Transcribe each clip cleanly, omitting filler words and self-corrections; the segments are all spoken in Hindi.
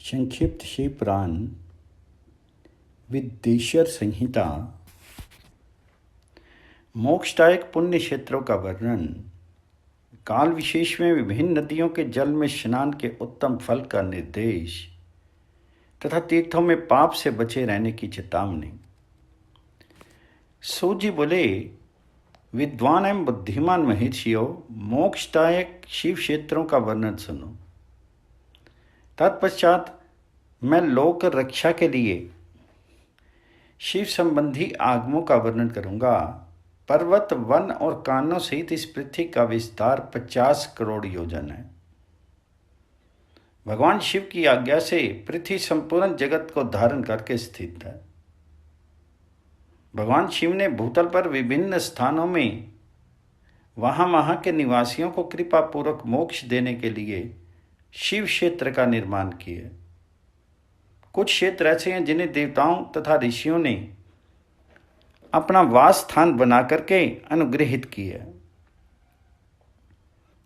संक्षिप्त शिव पुराण विद्येश्वर संहिता मोक्षदायक पुण्य क्षेत्रों का वर्णन, काल विशेष में विभिन्न नदियों के जल में स्नान के उत्तम फल का निर्देश तथा तीर्थों में पाप से बचे रहने की चेतावनी। सूत जी बोले, विद्वान एवं बुद्धिमान महर्षियों, मोक्षदायक शिव क्षेत्रों का वर्णन सुनो। तत्पश्चात मैं लोक रक्षा के लिए शिव संबंधी आगमों का वर्णन करूंगा। पर्वत, वन और कानों सहित इस पृथ्वी का विस्तार 50 करोड़ योजन है। भगवान शिव की आज्ञा से पृथ्वी संपूर्ण जगत को धारण करके स्थित है। भगवान शिव ने भूतल पर विभिन्न स्थानों में वहां के निवासियों को कृपा पूर्वक मोक्ष देने के लिए शिव क्षेत्र का निर्माण किया। कुछ क्षेत्र ऐसे हैं जिन्हें देवताओं तथा ऋषियों ने अपना वास स्थान बना करके अनुग्रहित किया,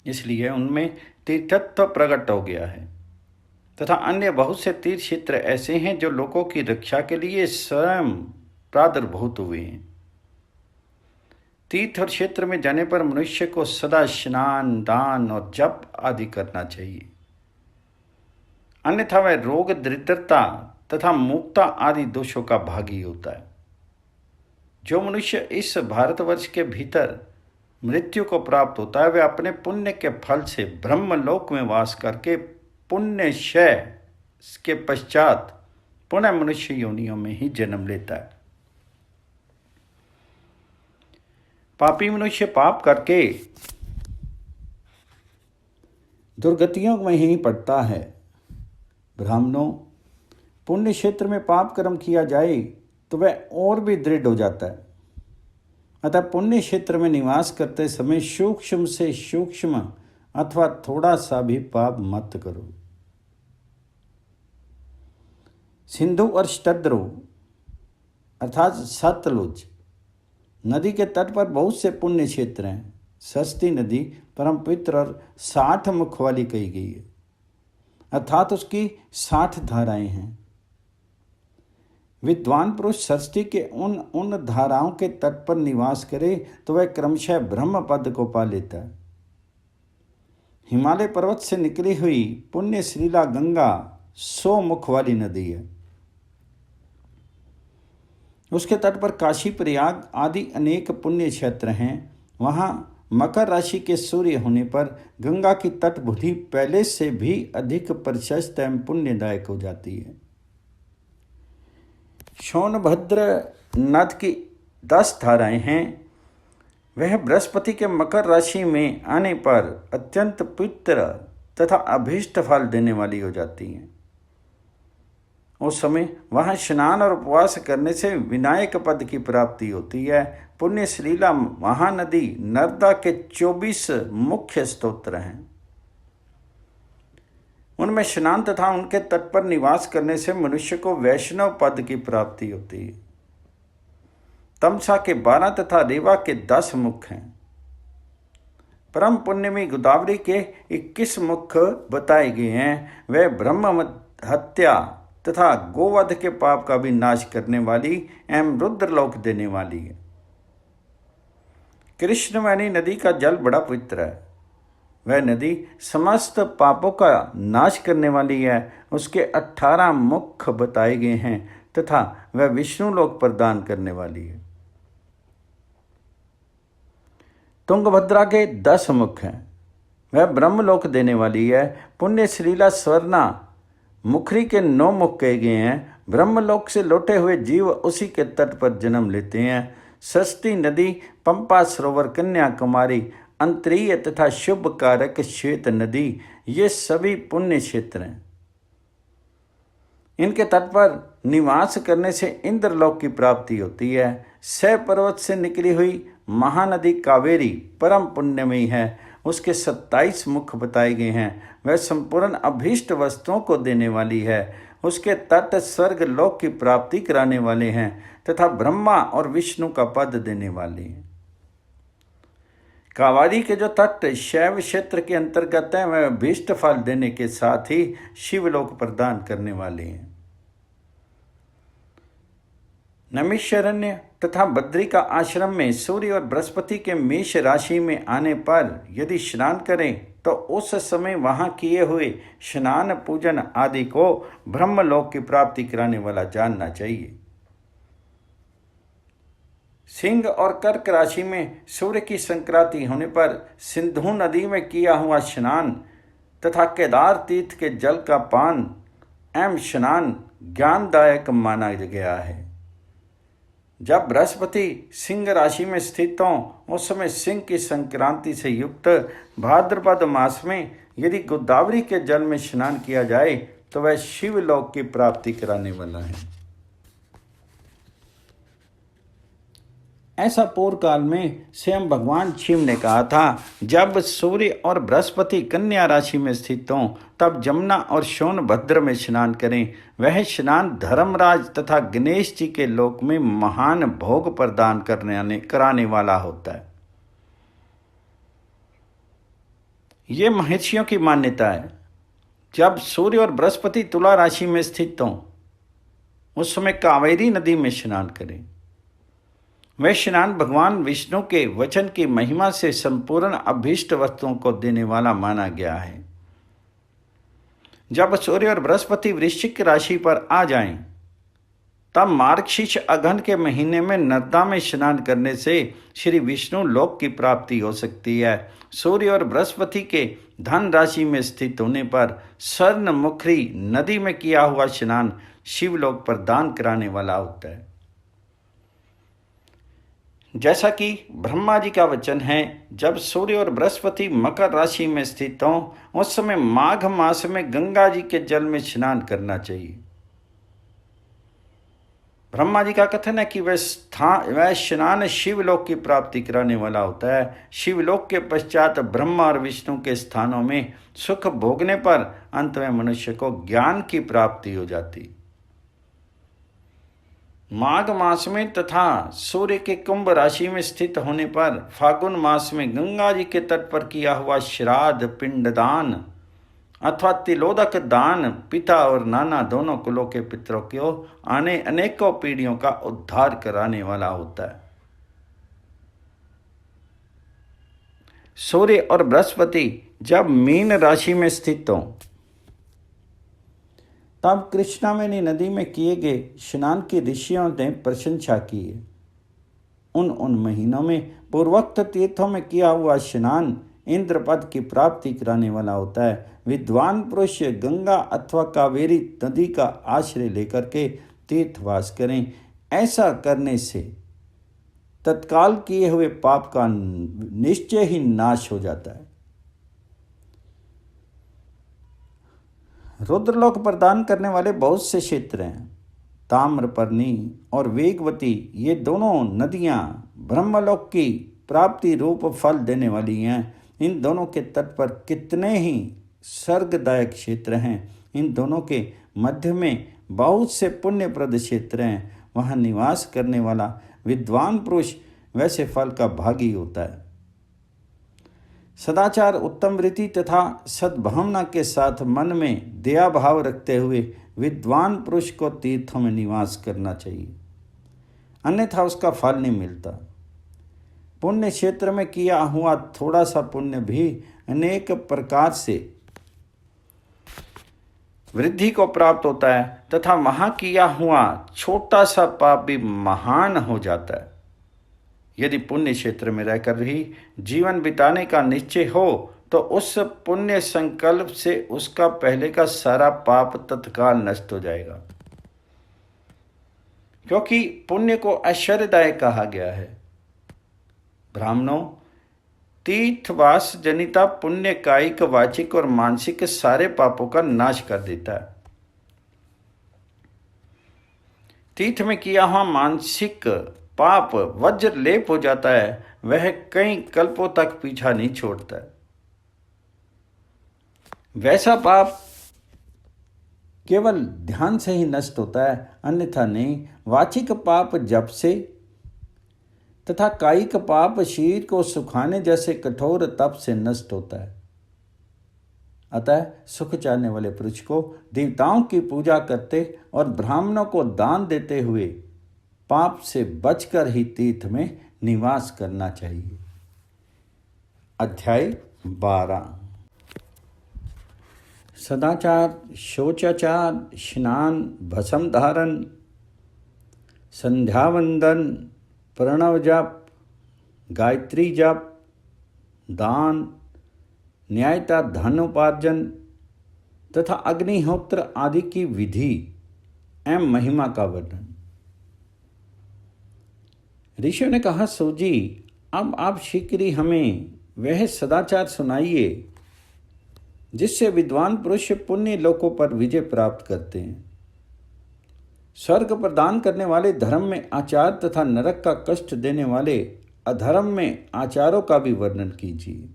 इसलिए उनमें तीर्थत्व प्रकट हो गया है। तथा अन्य बहुत से तीर्थ क्षेत्र ऐसे हैं जो लोगों की रक्षा के लिए स्वयं प्रादुर्भूत हुए हैं। तीर्थ और क्षेत्र में जाने पर मनुष्य को सदा स्नान, दान और जप आदि करना चाहिए, अन्यथा वह रोग, दरिद्रता तथा मुक्ता आदि दोषों का भागी होता है। जो मनुष्य इस भारतवर्ष के भीतर मृत्यु को प्राप्त होता है, वह अपने पुण्य के फल से ब्रह्मलोक में वास करके पुण्य क्षय के पश्चात पुनः मनुष्य योनियों में ही जन्म लेता है। पापी मनुष्य पाप करके दुर्गतियों में ही पड़ता है। ब्राह्मणों, पुण्य क्षेत्र में पाप कर्म किया जाए तो वह और भी दृढ़ हो जाता है। अतः पुण्य क्षेत्र में निवास करते समय सूक्ष्म से सूक्ष्म अथवा थोड़ा सा भी पाप मत करो। सिंधु और शतद्रु अर्थात सतलुज नदी के तट पर बहुत से पुण्य क्षेत्र हैं। सरस्वती नदी परम पवित्र और 60 मुख वाली कही गई है, अर्थात उसकी 60 धाराएं हैं। विद्वान पुरुष सरस्वती के उन धाराओं के तट पर निवास करे तो वह क्रमशः ब्रह्म पद को पा लेता है। हिमालय पर्वत से निकली हुई पुण्य श्रीला गंगा 100 मुख वाली नदी है। उसके तट पर काशी, प्रयाग आदि अनेक पुण्य क्षेत्र हैं। वहाँ मकर राशि के सूर्य होने पर गंगा की तटभूमि पहले से भी अधिक प्रशस्त एवं पुण्यदायक हो जाती है। सोनभद्र नद की 10 धाराएं हैं। वह बृहस्पति के मकर राशि में आने पर अत्यंत पवित्र तथा अभीष्ट फल देने वाली हो जाती हैं। उस समय वहाँ स्नान और उपवास करने से विनायक पद की प्राप्ति होती है। पुण्य श्रीला महानदी नर्मदा के 24 मुख्य स्तोत्र हैं। उनमें स्नान तथा उनके तट पर निवास करने से मनुष्य को वैष्णव पद की प्राप्ति होती है। तमसा के 12 तथा रेवा के 10 मुख हैं। परम पुण्य में गोदावरी के 21 मुख बताए गए हैं। वह ब्रह्म हत्या तथा गोवध के पाप का भी नाश करने वाली एवं रुद्रलोक देने वाली है। कृष्णवेणी नदी का जल बड़ा पवित्र है। वह नदी समस्त पापों का नाश करने वाली है। उसके 18 मुख बताए गए हैं तथा वह विष्णु लोक प्रदान करने वाली है। तुंगभद्रा के 10 मुख हैं। वह ब्रह्मलोक देने वाली है। पुण्य श्रीला स्वर्णा मुखरी के 9 मुख कहे गए हैं। ब्रह्मलोक से लौटे हुए जीव उसी के तट पर जन्म लेते हैं। सरस्वती नदी, पंपा सरोवर, कन्याकुमारी, अंतरीय तथा शुभ कारक श्वेत नदी, ये सभी पुण्य क्षेत्र हैं। इनके तट पर निवास करने से इंद्रलोक की प्राप्ति होती है। सह पर्वत से निकली हुई महानदी कावेरी परम पुण्यमयी है। उसके 27 मुख बताए गए हैं। वह संपूर्ण अभीष्ट वस्तुओं को देने वाली है। उसके तट स्वर्ग लोक की प्राप्ति कराने वाले हैं तथा ब्रह्मा और विष्णु का पद देने वाले हैं। कावेरी के जो तट शैव क्षेत्र के अंतर्गत हैं वह अभीष्ट फल देने के साथ ही शिवलोक प्रदान करने वाले हैं। नैमिषारण्य तथा बद्री का आश्रम में सूर्य और बृहस्पति के मेष राशि में आने पर यदि स्नान करें तो उस समय वहां किए हुए स्नान पूजन आदि को ब्रह्मलोक की प्राप्ति कराने वाला जानना चाहिए। सिंह और कर्क राशि में सूर्य की संक्रांति होने पर सिंधु नदी में किया हुआ स्नान तथा केदार तीर्थ के जल का पान एवं स्नान ज्ञानदायक माना गया है। जब बृहस्पति सिंह राशि में स्थित हों उस समय सिंह की संक्रांति से युक्त भाद्रपद मास में यदि गोदावरी के जल में स्नान किया जाए तो वह शिवलोक की प्राप्ति कराने वाला है। ऐसा पूर्व काल में स्वयं भगवान शिव ने कहा था, जब सूर्य और बृहस्पति कन्या राशि में स्थित हों तब जमुना और सोनभद्र में स्नान करें। वह स्नान धर्मराज तथा गणेश जी के लोक में महान भोग प्रदान कराने वाला होता है। ये महर्षियों की मान्यता है। जब सूर्य और बृहस्पति तुला राशि में स्थित हों उस समय कावेरी नदी में स्नान करें। वह स्नान भगवान विष्णु के वचन की महिमा से संपूर्ण अभीष्ट वस्तुओं को देने वाला माना गया है। जब सूर्य और बृहस्पति वृश्चिक राशि पर आ जाएं, तब मार्गशीर्ष अगहन के महीने में नर्मदा में स्नान करने से श्री विष्णु लोक की प्राप्ति हो सकती है। सूर्य और बृहस्पति के धन राशि में स्थित होने पर स्वर्णमुखी नदी में किया हुआ स्नान शिवलोक प्रदान कराने वाला होता है। जैसा कि ब्रह्मा जी का वचन है, जब सूर्य और बृहस्पति मकर राशि में स्थित हों उस समय माघ मास में गंगा जी के जल में स्नान करना चाहिए। ब्रह्मा जी का कथन है कि वह स्नान शिवलोक की प्राप्ति कराने वाला होता है। शिवलोक के पश्चात ब्रह्मा और विष्णु के स्थानों में सुख भोगने पर अंत में मनुष्य को ज्ञान की प्राप्ति हो जाती। माघ मास में तथा सूर्य के कुंभ राशि में स्थित होने पर फागुन मास में गंगा जी के तट पर किया हुआ श्राद्ध पिंडदान अथवा तिलोदक दान पिता और नाना दोनों कुलों के पितरों को आने अनेकों पीढ़ियों का उद्धार कराने वाला होता है। सूर्य और बृहस्पति जब मीन राशि में स्थित हों तब कृष्णावेणी नदी में किए गए स्नान की ऋषियों ने प्रशंसा की है। उन महीनों में पूर्वोक्त तीर्थों में किया हुआ स्नान इंद्रपद की प्राप्ति कराने वाला होता है। विद्वान पुरुष गंगा अथवा कावेरी नदी का आश्रय लेकर के तीर्थवास करें। ऐसा करने से तत्काल किए हुए पाप का निश्चय ही नाश हो जाता है। रुद्रलोक प्रदान करने वाले बहुत से क्षेत्र हैं। ताम्रपर्णी और वेगवती ये दोनों नदियां ब्रह्मलोक की प्राप्ति रूप फल देने वाली हैं। इन दोनों के तट पर कितने ही स्वर्गदायक क्षेत्र हैं। इन दोनों के मध्य में बहुत से पुण्यप्रद क्षेत्र हैं। वहाँ निवास करने वाला विद्वान पुरुष वैसे फल का भागी होता है। सदाचार उत्तम वृत्ति तथा सद्भावना के साथ मन में दया भाव रखते हुए विद्वान पुरुष को तीर्थों में निवास करना चाहिए, अन्यथा उसका फल नहीं मिलता। पुण्य क्षेत्र में किया हुआ थोड़ा सा पुण्य भी अनेक प्रकार से वृद्धि को प्राप्त होता है तथा वहाँ किया हुआ छोटा सा पाप भी महान हो जाता है। यदि पुण्य क्षेत्र में रहकर ही जीवन बिताने का निश्चय हो तो उस पुण्य संकल्प से उसका पहले का सारा पाप तत्काल नष्ट हो जाएगा, क्योंकि पुण्य को ऐश्वर्यदायक कहा गया है। ब्राह्मणों, तीर्थवास जनिता पुण्य कायिक वाचिक और मानसिक सारे पापों का नाश कर देता है। तीर्थ में किया हुआ मानसिक पाप वज्र लेप हो जाता है, वह कई कल्पों तक पीछा नहीं छोड़ता है। वैसा पाप केवल ध्यान से ही नष्ट होता है, अन्यथा नहीं। वाचिक पाप जप से, तथा कायिक पाप शरीर को सुखाने जैसे कठोर तप से नष्ट होता है। अतः सुख चाहने वाले पुरुष को देवताओं की पूजा करते और ब्राह्मणों को दान देते हुए पाप से बचकर ही तीर्थ में निवास करना चाहिए। अध्याय 12। सदाचार, शौचाचार, स्नान, भस्म धारण, संध्यावंदन, प्रणव जप, गायत्री जप, दान, न्यायता, धन उपार्जन तथा अग्निहोत्र आदि की विधि एवं महिमा का वर्णन। ऋषियों ने कहा, सूजी, अब आप शीघ्र हमें वह सदाचार सुनाइए जिससे विद्वान पुरुष पुण्य लोकों पर विजय प्राप्त करते हैं। स्वर्ग प्रदान करने वाले धर्म में आचार तथा नरक का कष्ट देने वाले अधर्म में आचारों का भी वर्णन कीजिए।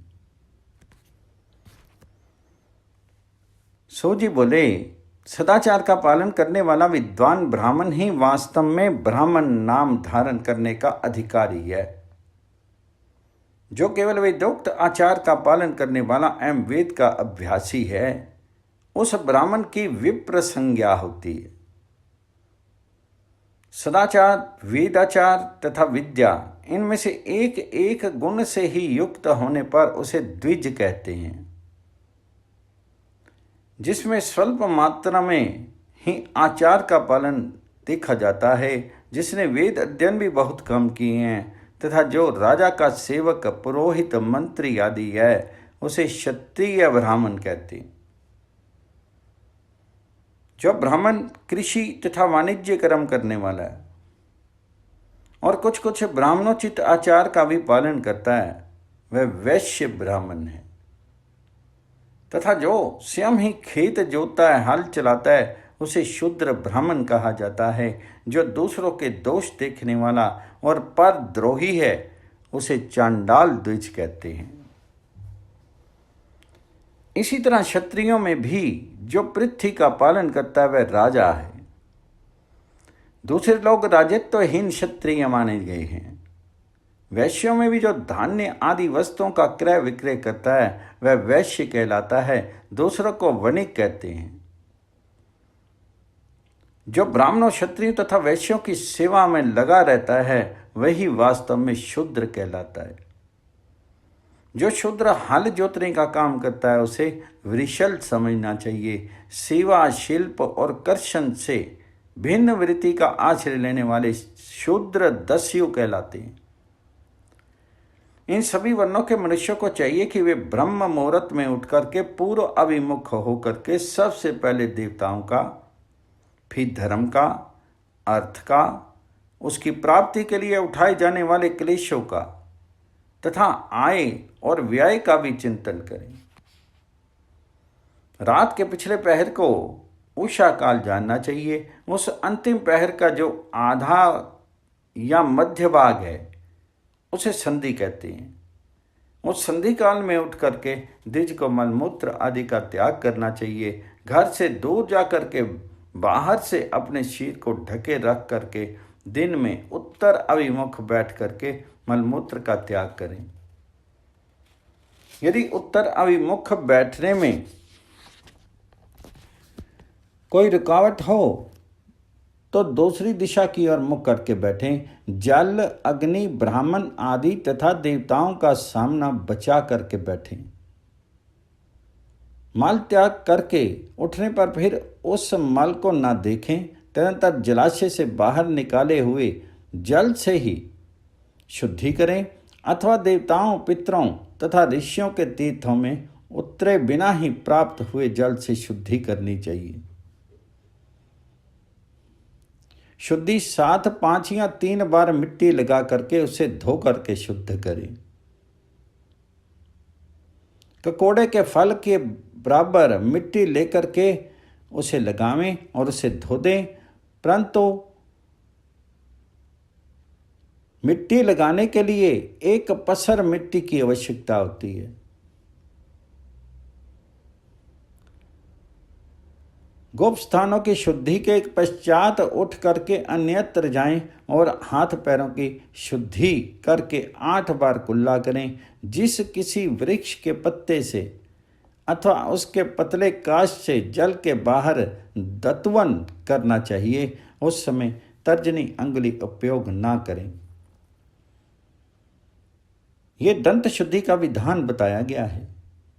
सूजी बोले, सदाचार का पालन करने वाला विद्वान ब्राह्मण ही वास्तव में ब्राह्मण नाम धारण करने का अधिकारी है। जो केवल वेदोक्त आचार का पालन करने वाला एवं वेद का अभ्यासी है, उस ब्राह्मण की विप्र संज्ञा होती है। सदाचार, वेदाचार तथा विद्या, इनमें से एक एक गुण से ही युक्त होने पर उसे द्विज कहते हैं। जिसमें स्वल्प मात्रा में ही आचार का पालन देखा जाता है, जिसने वेद अध्ययन भी बहुत कम किए हैं तथा जो राजा का सेवक, पुरोहित, मंत्री आदि है, उसे क्षत्रिय ब्राह्मण कहते हैं। जो ब्राह्मण कृषि तथा वाणिज्य कर्म करने वाला है और कुछ कुछ ब्राह्मणोचित आचार का भी पालन करता है, वह वैश्य ब्राह्मण है। तथा जो स्वयं ही खेत जोतता है, हल चलाता है, उसे शूद्र ब्राह्मण कहा जाता है। जो दूसरों के दोष देखने वाला और परद्रोही है, उसे चांडाल द्विज कहते हैं। इसी तरह क्षत्रियों में भी जो पृथ्वी का पालन करता है, वह राजा है। दूसरे लोग राजत्वहीन क्षत्रिय माने गए हैं। वैश्यों में भी जो धान्य आदि वस्तुओं का क्रय विक्रय करता है, वह वैश्य कहलाता है। दूसरों को वणिक कहते हैं। जो ब्राह्मणों, क्षत्रियों तथा वैश्यों की सेवा में लगा रहता है, वही वास्तव में शूद्र कहलाता है। जो शूद्र हल जोतने का काम करता है, उसे वृषल समझना चाहिए। सेवा, शिल्प और कर्षण से भिन्न वृत्ति का आश्रय लेने वाले शूद्र दस्यु कहलाते हैं। इन सभी वर्णों के मनुष्यों को चाहिए कि वे ब्रह्म मुहूर्त में उठ करके पूर्व अभिमुख होकर के सबसे पहले देवताओं का, फिर धर्म का, अर्थ का, उसकी प्राप्ति के लिए उठाए जाने वाले क्लेशों का तथा आय और व्यय का भी चिंतन करें। रात के पिछले पहर को उषा काल जानना चाहिए। उस अंतिम पहर का जो आधा या मध्य भाग है, उसे संधि कहते हैं। उस संधि काल में उठ करके द्विज को मलमूत्र आदि का त्याग करना चाहिए। घर से दूर जा करके बाहर से अपने शरीर को ढके रख करके दिन में उत्तर अभिमुख बैठ करके मलमूत्र का त्याग करें। यदि उत्तर अभिमुख बैठने में कोई रुकावट हो तो दूसरी दिशा की ओर मुख करके बैठें। जल, अग्नि, ब्राह्मण आदि तथा देवताओं का सामना बचा करके बैठें। मल त्याग करके उठने पर फिर उस मल को न देखें। तदनंतर जलाशय से बाहर निकाले हुए जल से ही शुद्धि करें अथवा देवताओं, पितरों तथा ऋषियों के तीर्थों में उतरे बिना ही प्राप्त हुए जल से शुद्धि करनी चाहिए। शुद्धि 7, 5 या 3 बार मिट्टी लगा करके उसे धो करके शुद्ध करें। ककोड़े के फल के बराबर मिट्टी लेकर के उसे लगावें और उसे धो दें, परंतु मिट्टी लगाने के लिए एक पसर मिट्टी की आवश्यकता होती है। गुप्त स्थानों की शुद्धि के पश्चात उठ करके अन्यत्र जाएं और हाथ पैरों की शुद्धि करके 8 बार कुल्ला करें। जिस किसी वृक्ष के पत्ते से अथवा उसके पतले काश से जल के बाहर दत्वन करना चाहिए, उस समय तर्जनी अंगुली उपयोग ना करें। ये दंत शुद्धि का विधान बताया गया है।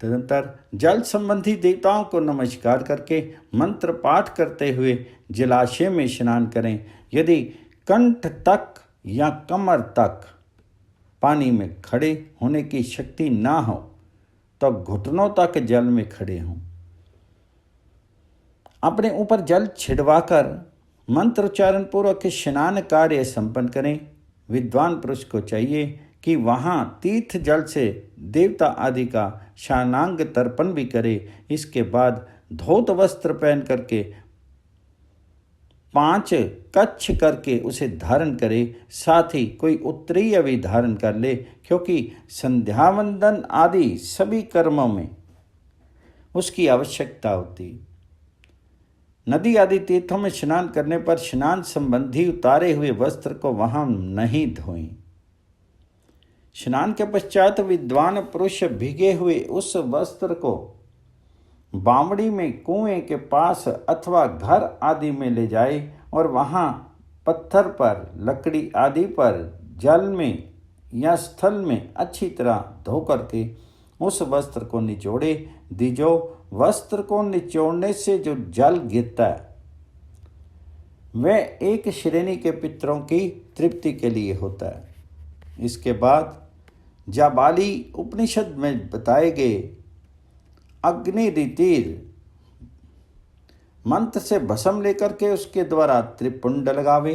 तदनंतर जल संबंधी देवताओं को नमस्कार करके मंत्र पाठ करते हुए जलाशय में स्नान करें। यदि कंठ तक या कमर तक पानी में खड़े होने की शक्ति ना हो तो घुटनों तक जल में खड़े हों। अपने ऊपर जल छिड़वाकर मंत्रोच्चारण पूर्वक स्नान कार्य संपन्न करें। विद्वान पुरुष को चाहिए कि वहाँ तीर्थ जल से देवता आदि का शानांग तर्पण भी करे। इसके बाद धोत वस्त्र पहन करके 5 कच्छ करके उसे धारण करे। साथ ही कोई उत्तरीय भी धारण कर ले, क्योंकि संध्यावंदन आदि सभी कर्मों में उसकी आवश्यकता होती। नदी आदि तीर्थों में स्नान करने पर स्नान संबंधी उतारे हुए वस्त्र को वहां नहीं धोएं। स्नान के पश्चात विद्वान पुरुष भीगे हुए उस वस्त्र को बावड़ी में कुएं के पास अथवा घर आदि में ले जाए और वहां पत्थर पर, लकड़ी आदि पर, जल में या स्थल में अच्छी तरह धो करके उस वस्त्र को निचोड़े। दीजो वस्त्र को निचोड़ने से जो जल गिरता है वह एक श्रेणी के पितरों की तृप्ति के लिए होता है। इसके बाद जाबाली उपनिषद में बताए गए अग्नि रीतिर मंत्र से भस्म लेकर के उसके द्वारा त्रिपुंड लगावे।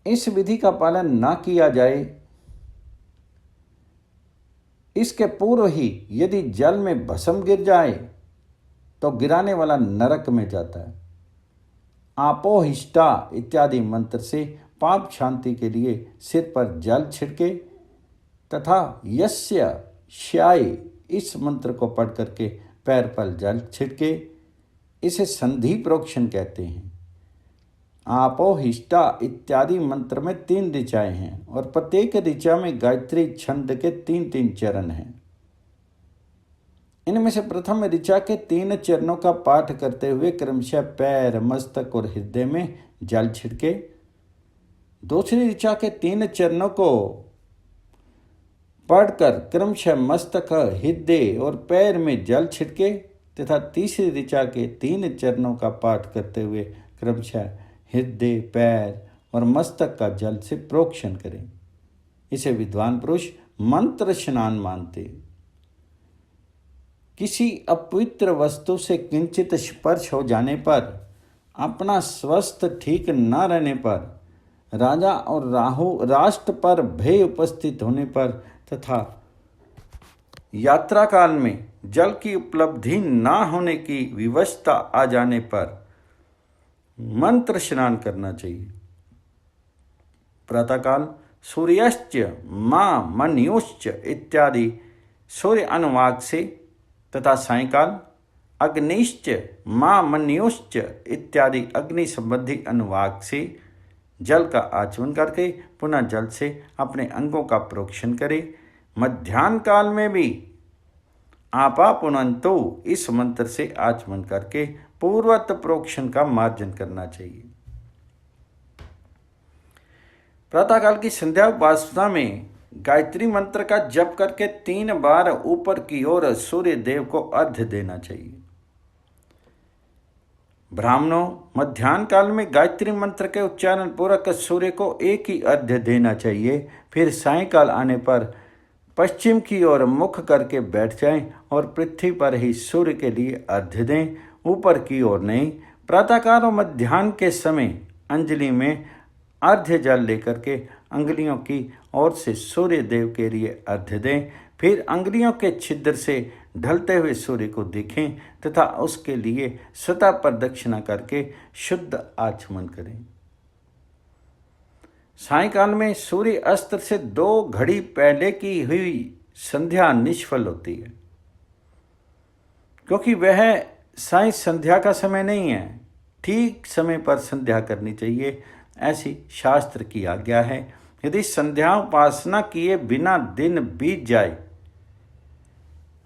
इस विधि का पालन ना किया जाए, इसके पूर्व ही यदि जल में भस्म गिर जाए तो गिराने वाला नरक में जाता है। आपोहिष्टा इत्यादि मंत्र से पाप शांति के लिए सिर पर जल छिड़के तथा यस्य श्याय इस मंत्र को पढ़ करके पैर पर जल छिड़के। इसे संधि प्रोक्षण कहते हैं। आपोहिष्टा इत्यादि मंत्र में 3 ऋचाएं हैं और प्रत्येक ऋचा में गायत्री छंद के 3-3 चरण हैं। इनमें से प्रथम ऋचा के 3 चरणों का पाठ करते हुए क्रमशः पैर, मस्तक और हृदय में जल छिड़के। दूसरी ऋचा के 3 चरणों को पढ़कर क्रमशः मस्तक, हृदय और पैर में जल छिड़के तथा तीसरी ऋचा के 3 चरणों का पाठ करते हुए क्रमशः हृदय, पैर और मस्तक का जल से प्रोक्षण करें। इसे विद्वान पुरुष मंत्र स्नान मानते। किसी अपवित्र वस्तु से किंचित स्पर्श हो जाने पर, अपना स्वास्थ्य ठीक न रहने पर, राजा और राष्ट्र पर भय उपस्थित होने पर तथा यात्रा काल में जल की उपलब्धि ना होने की विवशता आ जाने पर मंत्र स्नान करना चाहिए। प्रातःकाल सूर्यश्च मां मन्योश्च इत्यादि सूर्य अनुवाक से तथा सायंकाल अग्निश्च मां मन्योश्च इत्यादि अग्नि संबंधी अनुवाक से जल का आचमन करके पुनः जल से अपने अंगों का प्रोक्षण करे। मध्याह्न काल में भी आपा पुनंतो इस मंत्र से आचमन करके पूर्वत प्रोक्षण का मार्जन करना चाहिए। प्रातःकाल की संध्या उपासना में गायत्री मंत्र का जप करके 3 बार ऊपर की ओर सूर्य देव को अर्घ्य देना चाहिए। ब्राह्मणों मध्याह्न काल में गायत्री मंत्र के उच्चारण पूर्वक सूर्य को एक ही अर्घ्य देना चाहिए। फिर सायंकाल आने पर पश्चिम की ओर मुख करके बैठ जाएं और पृथ्वी पर ही सूर्य के लिए अर्घ्य दें, ऊपर की ओर नहीं। प्रातःकाल और मध्याह्न के समय अंजलि में अर्घ्य जल लेकर के अंगुलियों की ओर से सूर्य देव के लिए अर्घ्य दें। फिर अंगुलियों के छिद्र से ढलते हुए सूर्य को देखें तथा उसके लिए स्वतः प्रदक्षिणा करके शुद्ध आचमन करें। सायंकाल में सूर्य अस्त्र से 2 घड़ी पहले की हुई संध्या निष्फल होती है, क्योंकि वह साई संध्या का समय नहीं है, ठीक समय पर संध्या करनी चाहिए, ऐसी शास्त्र की आज्ञा है। यदि संध्या उपासना किए बिना दिन बीत जाए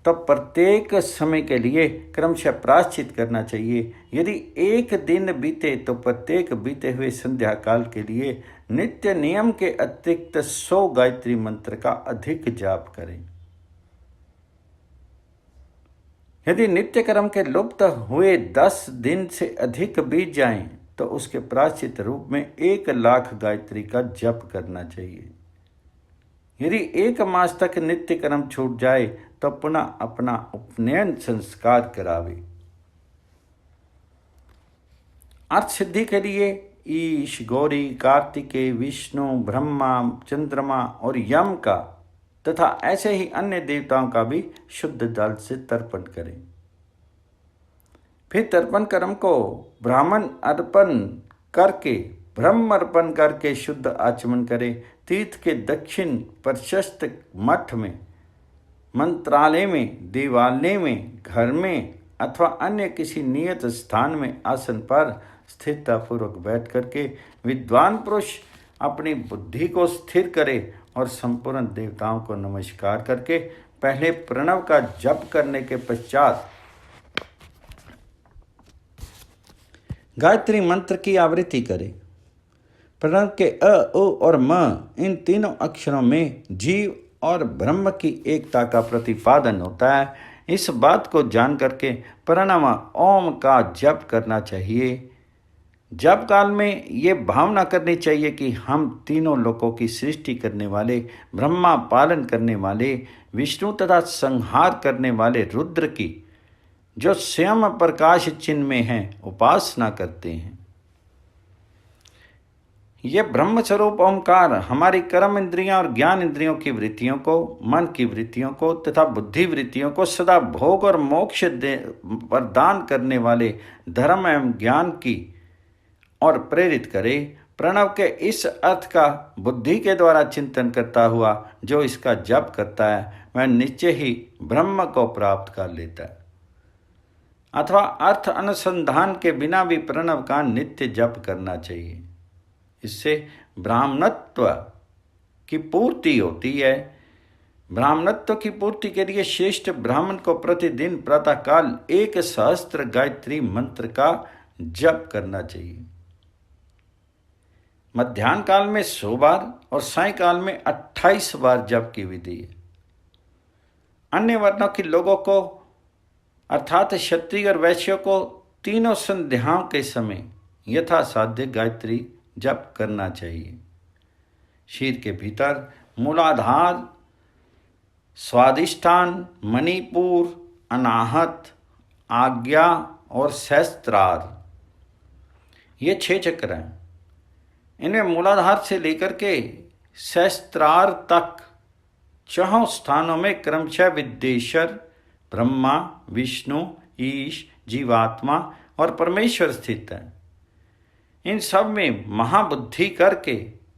तो प्रत्येक समय के लिए क्रमशः प्रायश्चित करना चाहिए। यदि एक दिन बीते तो प्रत्येक बीते हुए संध्या काल के लिए नित्य नियम के अतिरिक्त 100 गायत्री मंत्र का अधिक जाप करें। यदि नित्य कर्म के लुप्त हुए 10 दिन से अधिक बीत जाएं तो उसके प्रायश्चित रूप में 1 लाख गायत्री का जप करना चाहिए। यदि 1 मास तक नित्य कर्म छूट जाए तो पुनः अपना उपनयन संस्कार करावे। अर्थ सिद्धि के लिए ईश, गौरी, कार्तिकेय, विष्णु, ब्रह्मा, चंद्रमा और यम का तथा ऐसे ही अन्य देवताओं का भी शुद्ध जल से तर्पण करें। फिर तर्पण कर्म को ब्राह्मण अर्पण करके, ब्रह्म अर्पण करके शुद्ध आचमन करें। तीर्थ के दक्षिण प्रशस्त मठ में, मंत्रालय में, देवालय में, घर में अथवा अन्य किसी नियत स्थान में आसन पर स्थिरतापूर्वक बैठ करके विद्वान पुरुष अपनी बुद्धि को स्थिर करे और संपूर्ण देवताओं को नमस्कार करके पहले प्रणव का जप करने के पश्चात गायत्री मंत्र की आवृत्ति करे। प्रणव के अ, ओ और म इन तीनों अक्षरों में जीव और ब्रह्म की एकता का प्रतिपादन होता है। इस बात को जान करके प्रणव ओम का जप करना चाहिए। जप काल में ये भावना करनी चाहिए कि हम तीनों लोकों की सृष्टि करने वाले, ब्रह्मा पालन करने वाले, विष्णु तथा संहार करने वाले रुद्र की, जो स्वयं प्रकाश चिन्ह में हैं, उपासना करते हैं। ये ब्रह्म स्वरूप ओंकार हमारी कर्म इंद्रियां और ज्ञान इंद्रियों की वृत्तियों को, मन की वृत्तियों को तथा बुद्धि वृत्तियों को सदा भोग और मोक्ष प्रदान करने वाले धर्म एवं ज्ञान की और प्रेरित करे। प्रणव के इस अर्थ का बुद्धि के द्वारा चिंतन करता हुआ जो इसका जप करता है वह निश्चय ही ब्रह्म को प्राप्त कर लेता है। अथवा अर्थ अनुसंधान के बिना भी प्रणव का नित्य जप करना चाहिए। इससे ब्राह्मणत्व की पूर्ति होती है। ब्राह्मणत्व की पूर्ति के लिए श्रेष्ठ ब्राह्मण को प्रतिदिन प्रातःकाल 1 सहस्त्र गायत्री मंत्र का जप करना चाहिए। मध्याह्न काल में 100 बार और सायंकाल में 28 बार जप की विधि है। अन्य वर्णों के लोगों को अर्थात क्षत्रिय और वैश्यों को तीनों संध्याओं के समय यथासाध्य गायत्री जप करना चाहिए। शीर के भीतर मूलाधार, स्वादिष्ठान, मणिपुर, अनाहत, आज्ञा और सहस्त्रार, ये 6 चक्र हैं। इनमें मूलाधार से लेकर के सहस्त्रार तक 4 स्थानों में क्रमशः विद्येश्वर, ब्रह्मा, विष्णु, ईश, जीवात्मा और परमेश्वर स्थित है। इन सब में महाबुद्धि करके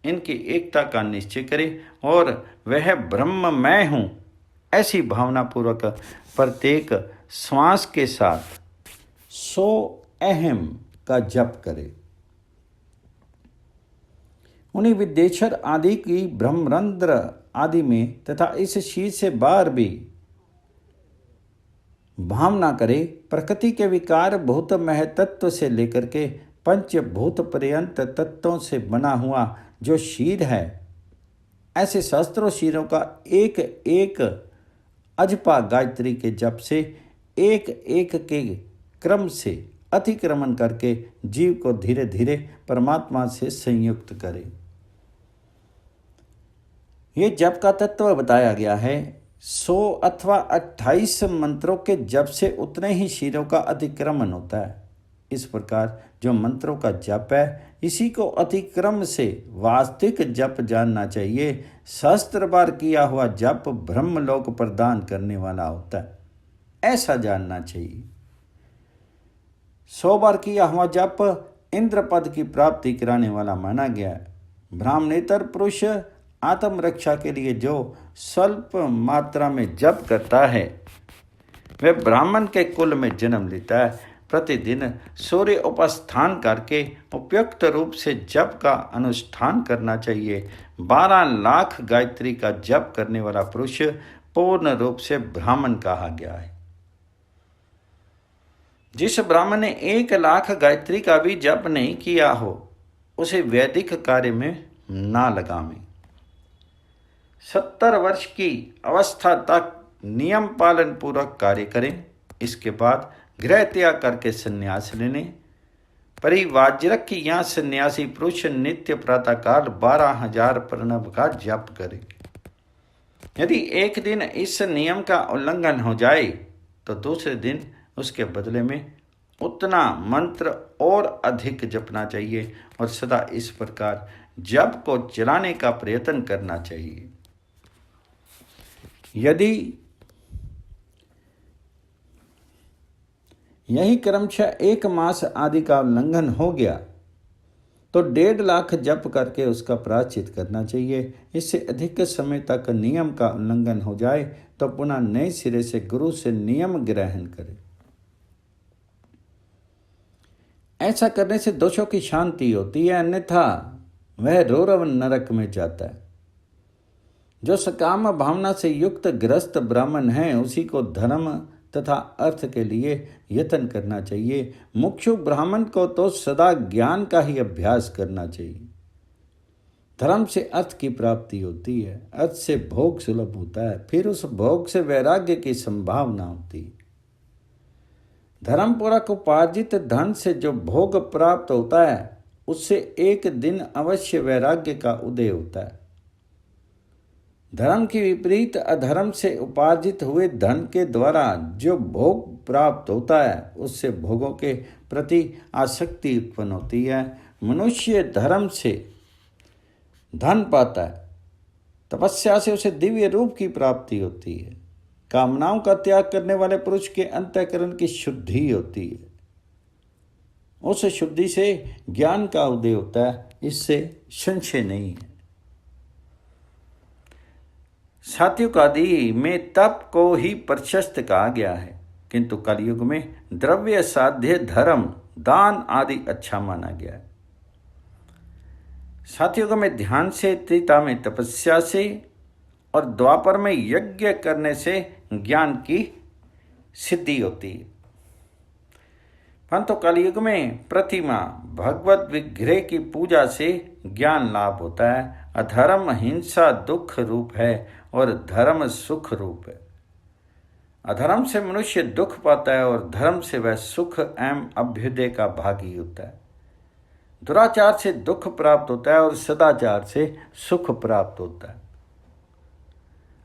इनकी एकता का निश्चय करें और वह ब्रह्म मैं हूँ ऐसी भावनापूर्वक प्रत्येक श्वास के साथ 100 अहम का जप करें। उन्हीं विद्येश्वर आदि की ब्रह्मरंध्र आदि में तथा इस शीर से बाहर भी भावना करे। प्रकृति के विकार भूत महतत्व से लेकर के पंचभूत पर्यंत तत्वों से बना हुआ जो शीर है, ऐसे सहस्त्रों शीरों का एक एक अजपा गायत्री के जप से एक एक के क्रम से अतिक्रमण करके जीव को धीरे धीरे परमात्मा से संयुक्त करे। ये जप का तत्व बताया गया है। 100 अथवा 28 मंत्रों के जप से उतने ही शीरों का अतिक्रमण होता है। इस प्रकार जो मंत्रों का जप है, इसी को अतिक्रम से वास्तविक जप जानना चाहिए। सहस्त्र बार किया हुआ जप ब्रह्मलोक प्रदान करने वाला होता है, ऐसा जानना चाहिए। 100 बार किया हुआ जप इंद्र पद की प्राप्ति कराने वाला माना गया है। ब्राह्मणेतर पुरुष आत्म रक्षा के लिए जो स्वल्प मात्रा में जप करता है वह ब्राह्मण के कुल में जन्म लेता है। प्रतिदिन सूर्य उपस्थान करके उपयुक्त रूप से जप का अनुष्ठान करना चाहिए। 12 लाख गायत्री का जप करने वाला पुरुष पूर्ण रूप से ब्राह्मण कहा गया है। जिस ब्राह्मण ने 1 लाख गायत्री का भी जप नहीं किया हो, उसे वैदिक कार्य में ना लगावें। 70 वर्ष की अवस्था तक नियम पालन पूर्वक कार्य करें। इसके बाद गृह त्याग करके संन्यास लेने। परिवाजरक या सन्यासी पुरुष नित्य प्रातःकाल 12,000 प्रणव का जप करे। यदि एक दिन इस नियम का उल्लंघन हो जाए तो दूसरे दिन उसके बदले में उतना मंत्र और अधिक जपना चाहिए और सदा इस प्रकार जप को चलाने का प्रयत्न करना चाहिए। यदि यही क्रमशः 1 मास आदि का उल्लंघन हो गया तो 1.5 लाख जप करके उसका प्रायश्चित करना चाहिए। इससे अधिक समय तक नियम का उल्लंघन हो जाए तो पुनः नए सिरे से गुरु से नियम ग्रहण करे। ऐसा करने से दोषों की शांति होती है, अन्यथा वह रौरव नरक में जाता है। जो सकाम भावना से युक्त ग्रस्त ब्राह्मण है, उसी को धर्म तथा अर्थ के लिए यत्न करना चाहिए। मुक्षु ब्राह्मण को तो सदा ज्ञान का ही अभ्यास करना चाहिए। धर्म से अर्थ की प्राप्ति होती है, अर्थ से भोग सुलभ होता है, फिर उस भोग से वैराग्य की संभावना होती है। धर्म पूर्वक उपार्जित धन से जो भोग प्राप्त होता है, उससे एक दिन अवश्य वैराग्य का उदय होता है। धर्म के विपरीत अधर्म से उपार्जित हुए धन के द्वारा जो भोग प्राप्त होता है, उससे भोगों के प्रति आसक्ति उत्पन्न होती है। मनुष्य धर्म से धन पाता है, तपस्या से उसे दिव्य रूप की प्राप्ति होती है। कामनाओं का त्याग करने वाले पुरुष के अंतःकरण की शुद्धि होती है, उस शुद्धि से ज्ञान का उदय होता है, इससे संशय नहीं है। सात्विक आदि में तप को ही प्रशस्त कहा गया है, किंतु कलयुग में द्रव्य साध्य धर्म दान आदि अच्छा माना गया है। सात्विक में ध्यान से, त्रेता में तपस्या से और द्वापर में यज्ञ करने से ज्ञान की सिद्धि होती है। परंतु कलयुग में प्रतिमा भगवत विग्रह की पूजा से ज्ञान लाभ होता है। अधर्म हिंसा दुख रूप है और धर्म सुख रूप है। अधर्म से मनुष्य दुख पाता है और धर्म से वह सुख एवं अभ्युदय का भागी होता है। दुराचार से दुख प्राप्त होता है और सदाचार से सुख प्राप्त होता है।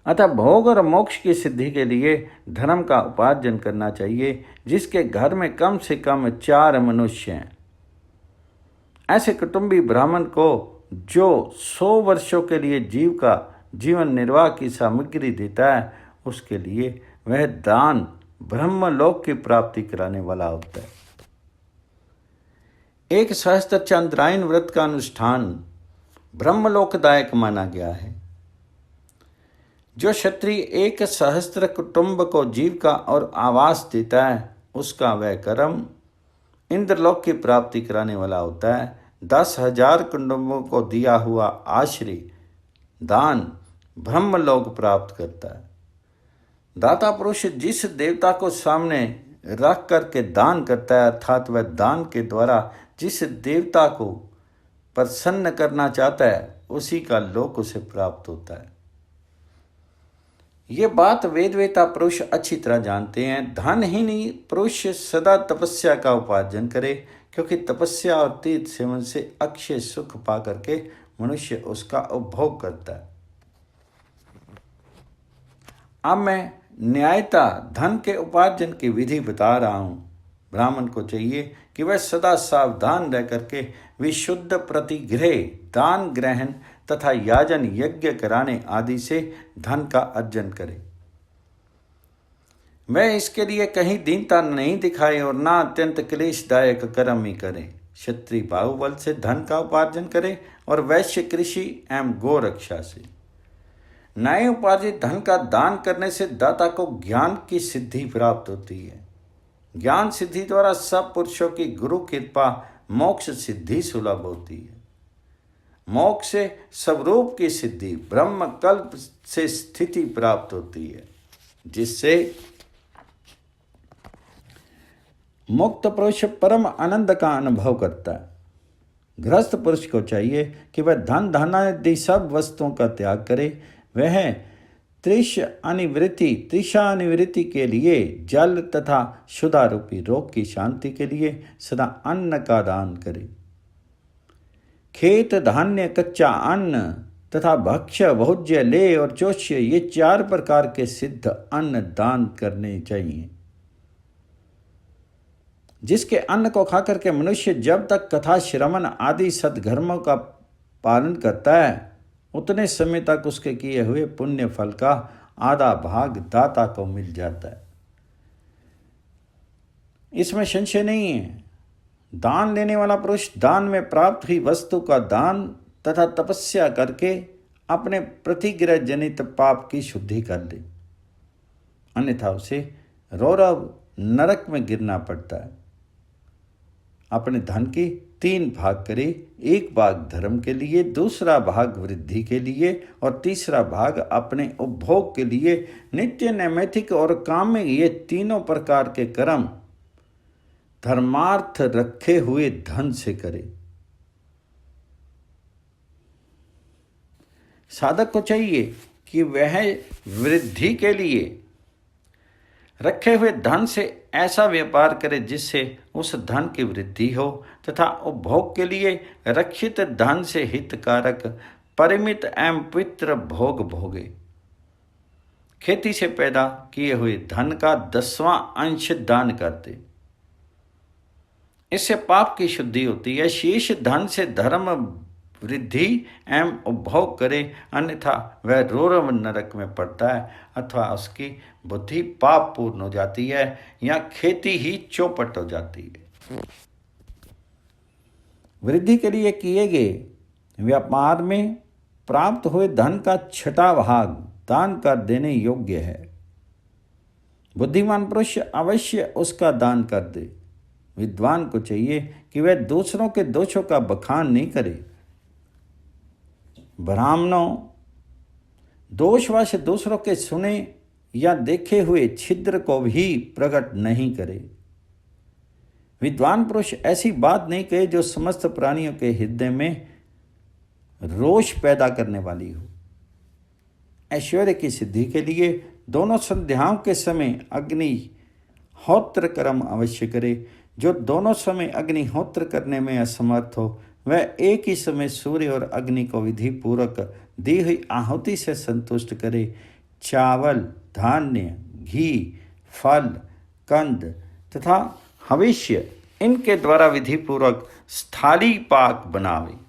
अतः भोग और मोक्ष की सिद्धि के लिए धर्म का उपार्जन करना चाहिए। जिसके घर में कम से कम 4 मनुष्य हैं, ऐसे कुटुंबी ब्राह्मण को जो 100 वर्षों के लिए जीवन निर्वाह की सामग्री देता है, उसके लिए वह दान ब्रह्मलोक की प्राप्ति कराने वाला होता है। एक सहस्त्र चंद्रायन व्रत का अनुष्ठान ब्रह्मलोकदायक माना गया है। जो क्षत्रिय 1 सहस्त्र कुटुंब को जीविका और आवास देता है, उसका वह कर्म इंद्रलोक की प्राप्ति कराने वाला होता है। 10,000 कुटुंबों को दिया हुआ आश्रय दान ब्रह्मलोक प्राप्त करता है। दाता पुरुष जिस देवता को सामने रख करके दान करता है, अर्थात वह दान के द्वारा जिस देवता को प्रसन्न करना चाहता है, उसी का लोक उसे प्राप्त होता है। ये बात वेदवेता पुरुष अच्छी तरह जानते हैं। धनहीन पुरुष सदा तपस्या का उपार्जन करे, क्योंकि तपस्या और तीर्थ सेवन से अक्षय सुख पा करके मनुष्य उसका उपभोग करता है। अब मैं न्यायता धन के उपार्जन की विधि बता रहा हूँ। ब्राह्मण को चाहिए कि वह सदा सावधान रह करके विशुद्ध प्रतिग्रह दान ग्रहण तथा याजन यज्ञ कराने आदि से धन का अर्जन करे। वह इसके लिए कहीं दीनता नहीं दिखाए और ना अत्यंत क्लेशदायक कर्म ही करे। क्षत्रिय बाहुबल से धन का उपार्जन करे और वैश्य कृषि एवं गो रक्षा से। नए उपार्जित धन का दान करने से दाता को ज्ञान की सिद्धि प्राप्त होती है। ज्ञान सिद्धि द्वारा सब पुरुषों की गुरु कृपा मोक्ष सिद्धि सुलभ होती है। मोक्ष से स्वरूप की सिद्धि ब्रह्म कल्प से स्थिति प्राप्त होती है, जिससे मुक्त पुरुष परम आनंद का अनुभव करता है। गृहस्थ पुरुष को चाहिए कि वह धन धनादि सब वस्तुओं का त्याग करे। वह तृषा अनिवृत्ति के लिए जल तथा क्षुधा रूपी रोग की शांति के लिए सदा अन्न का दान करे। खेत धान्य कच्चा अन्न तथा भक्ष्य भोज्य लेह और चोष्य ये 4 प्रकार के सिद्ध अन्न दान करने चाहिए। जिसके अन्न को खाकर के मनुष्य जब तक कथा श्रवण आदि सद्धर्मों का पालन करता है, उतने समय तक उसके किए हुए पुण्य फल का आधा भाग दाता को मिल जाता है। इसमें संशय नहीं है। दान लेने वाला पुरुष दान में प्राप्त हुई वस्तु का दान तथा तपस्या करके अपने प्रतिग्रह जनित पाप की शुद्धि कर ले, अन्यथा उसे रौरव नरक में गिरना पड़ता है। अपने धन के 3 भाग करे, 1 भाग धर्म के लिए, दूसरा भाग वृद्धि के लिए और तीसरा भाग अपने उपभोग के लिए। नित्य नैमित्तिक और काम्य ये तीनों प्रकार के कर्म धर्मार्थ रखे हुए धन से करे। साधक को चाहिए कि वह वृद्धि के लिए रखे हुए धन से ऐसा व्यापार करे जिससे उस धन की वृद्धि हो, तथा उपभोग के लिए रक्षित धन से हितकारक परिमित एवं पवित्र भोग भोगे। खेती से पैदा किए हुए धन का 10वां अंश दान करते, इससे पाप की शुद्धि होती है। शेष धन से धर्म वृद्धि एवं उपभोग करे, अन्यथा वह रौरव नरक में पड़ता है अथवा उसकी बुद्धि पाप पूर्ण हो जाती है या खेती ही चौपट हो जाती है। वृद्धि के लिए किए गए व्यापार में प्राप्त हुए धन का 6वां भाग दान कर देने योग्य है। बुद्धिमान पुरुष अवश्य उसका दान कर दे। विद्वान को चाहिए कि वह दूसरों के दोषों का बखान नहीं करे। ब्राह्मणों दोषवश दूसरों के सुने या देखे हुए छिद्र को भी प्रकट नहीं करे। विद्वान पुरुष ऐसी बात नहीं कहे जो समस्त प्राणियों के हृदय में रोष पैदा करने वाली हो। ऐश्वर्य की सिद्धि के लिए दोनों संध्याओं के समय अग्निहोत्र कर्म अवश्य करे। जो दोनों समय अग्निहोत्र करने में असमर्थ हो, वह एक ही समय सूर्य और अग्नि को विधि पूर्वक दी हुई आहुति से संतुष्ट करे। चावल, धान्य, घी, फल, कंद तथा हविष्य इनके द्वारा विधि पूर्वक स्थाली पाक बनावे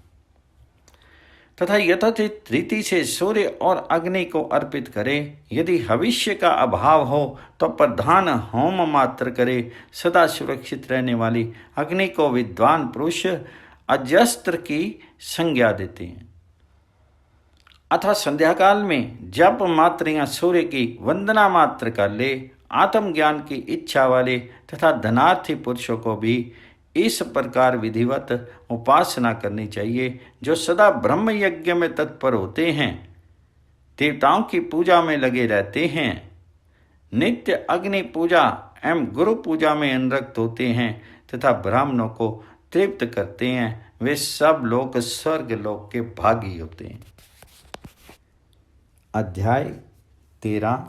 तथा यथोचित रीति से सूर्य और अग्नि को अर्पित करे। यदि हविष्य का अभाव हो तो प्रधान होम मात्र करे। सदा सुरक्षित रहने वाली अग्नि को विद्वान पुरुष अजस्त्र की संज्ञा देते हैं। अथवा संध्या काल में जप मात्र या सूर्य की वंदना मात्र कर ले। आत्मज्ञान की इच्छा वाले तथा धनार्थी पुरुषों को भी इस प्रकार विधिवत उपासना करनी चाहिए। जो सदा ब्रह्म यज्ञ में तत्पर होते हैं, देवताओं की पूजा में लगे रहते हैं, नित्य अग्नि पूजा एवं गुरु पूजा में अनुरक्त होते हैं तथा ब्राह्मणों को तृप्त करते हैं, वे सब लोग स्वर्ग लोक के भागी होते हैं। अध्याय 13